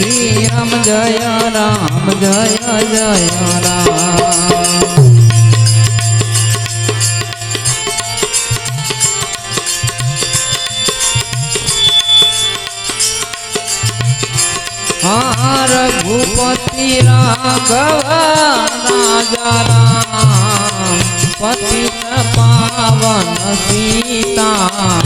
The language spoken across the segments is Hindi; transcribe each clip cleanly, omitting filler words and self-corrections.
श्री राम जय राम जय जय राम। रघुपति राघव राजा राम पतित पावन सीताराम।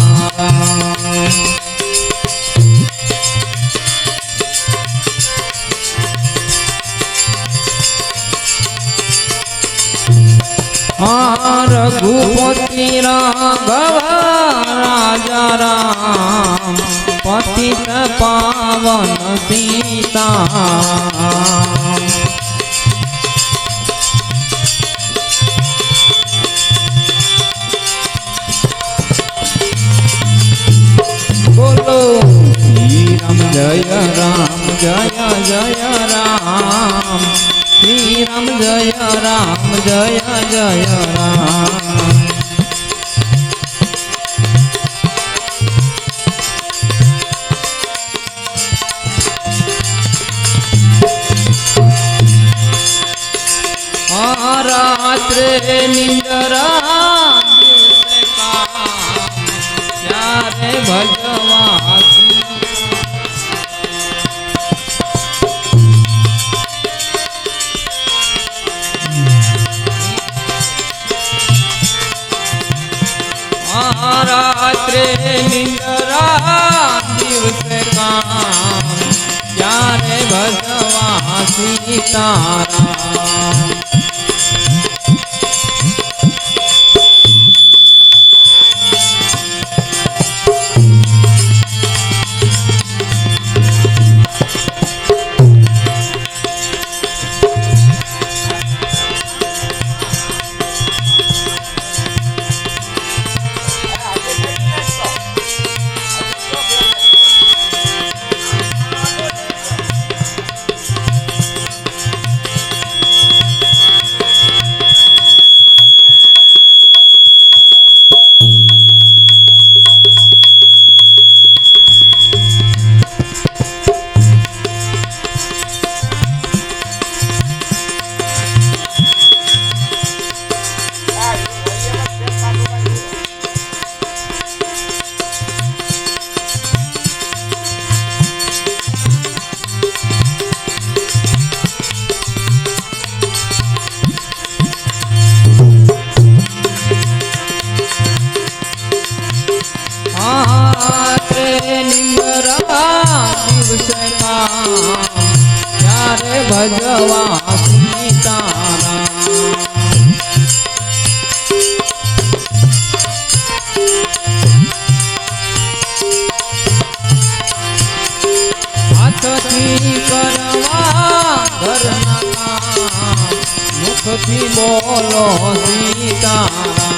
रघुपति राघव राजा राम पतित पावन सीताराम। बोलो श्री राम जय राम जय जय राम। श्री राम जय राम जय जय राम। रात्रे निंदरा दिवसे काम प्यारे भजवासी। रात्रे निंदरा दिवसे काम प्यारे भजवासी सीताराम। प्यारे भजवा सीताराम। हाथથી કરવા ઘરના કામ મુખથી બોલો સીતારામ।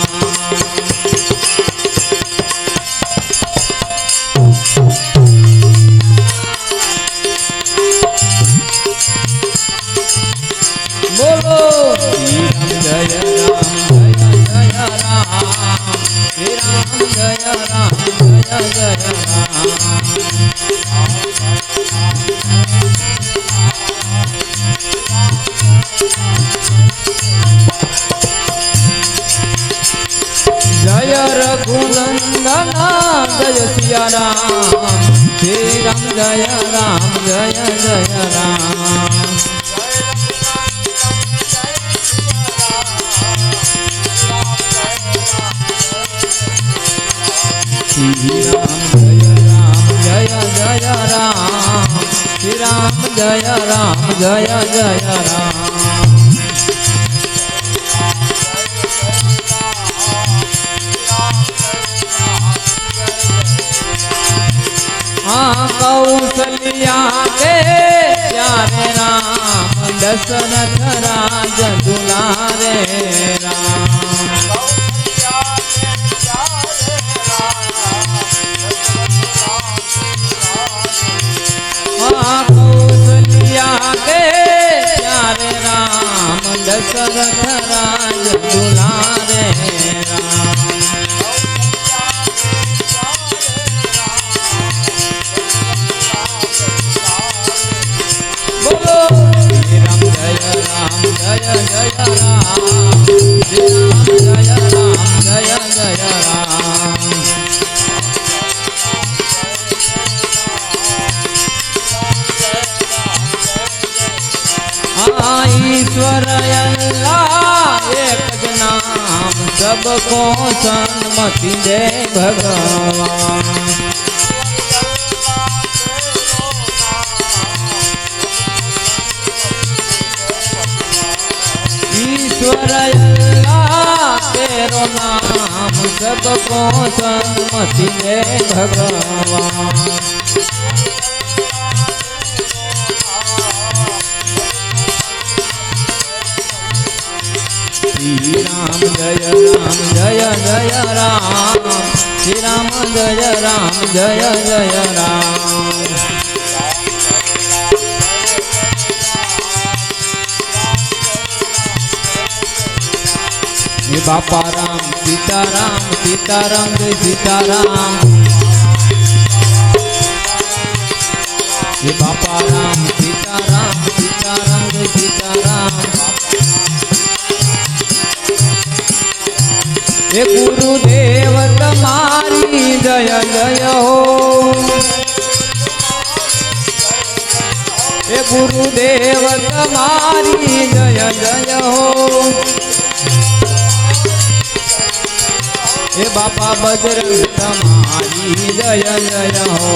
बोलो श्री राम जय राम जय जय राम। श्री राम जय राम जय जय राम। जय रघुनंदन जय सिया राम। श्री राम जय राम जय जय राम। श्री राम जय राम जय जय राम। श्री राम जय राम जय जय राम। कौशल्या के प्यारे राम दशरथ राज दुलारे राम। कौशल्या के प्यारे राम दशरथ राज दुलारे राम। ईश्वर अल्लाह एक ज नाम सबको सन्मति दे भगवान। ईश्वर अल्लाह तेरो नाम सबको सन्मति दे भगवान। श्री राम जय जय राम, श्री राम जय जय राम। ये बापा राम सीताराम सीताराम जय सीताराम। ये बापा राम सीताराम सीताराम जय सीताराम। ये गुरुदेव तुम्हारी जय जय हो। ये गुरुदेव तुम्हारी जय जय हो। ये बापा बजरंग तुम्हारी जय जय हो।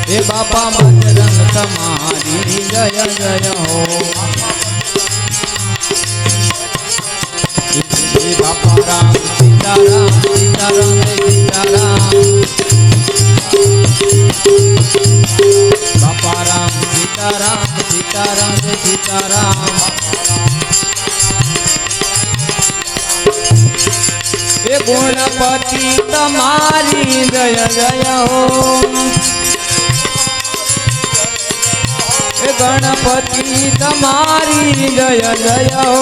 ये बापा बजरंग तुम्हारी जय जय हो। ये बापा राम सीताराम सीताराम सीताराम। बापा राम सीताराम सीताराम सीताराम। ये गुणपति तुम्हारी जय जय हो। ये गणपति तुम्हारी जय जय हो।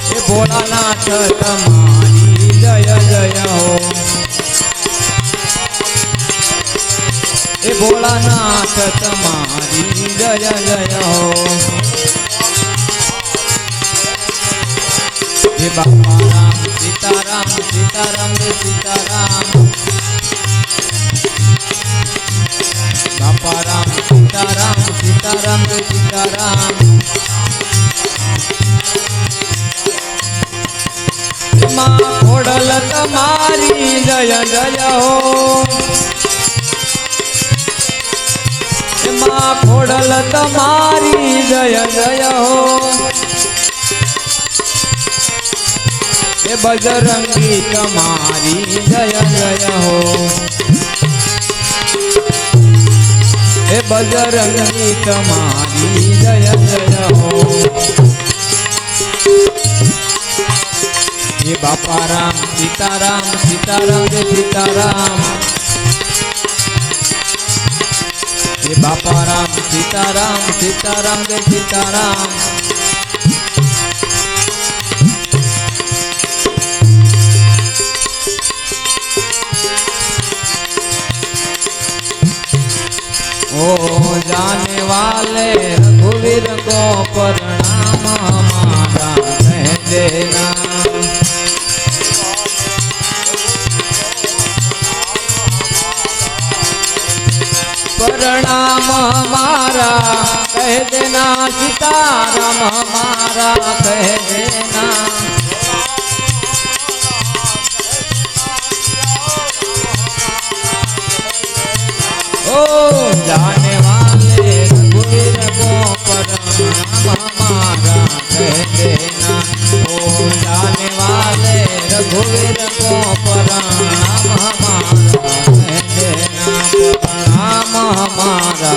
ये भोलानाथ तुम्हारी जय जय हो। ये भोलानाथ तुम्हारी जय जय हो। ये बापा राम सीताराम सीताराम जय सीताराम। बापा राम सीताराम सीताराम जय सीताराम। माँ खोड़ल तुम्हारी जय जय हो। माँ खोड़ल तुम्हारी जय जय हो। ये बजरंगी तुम्हारी जय जय हो। ये बजरंगी तुम्हारी जय जय हो। ये बापा राम सीताराम सीताराम जय सीताराम। ये बापा राम सीताराम सीताराम जय सीताराम। ओ जाने वाले रघुवीर को प्रणाम हमारा कह देना। प्रणाम हमारा कह देना। सीताराम हमारा कह देना। ओ जाने वाले रघुवीर को प्रणाम हमारा कह देना। ओ जाने वाले रघुवीर को प्रणाम हमारा कह देना। प्रणाम हमारा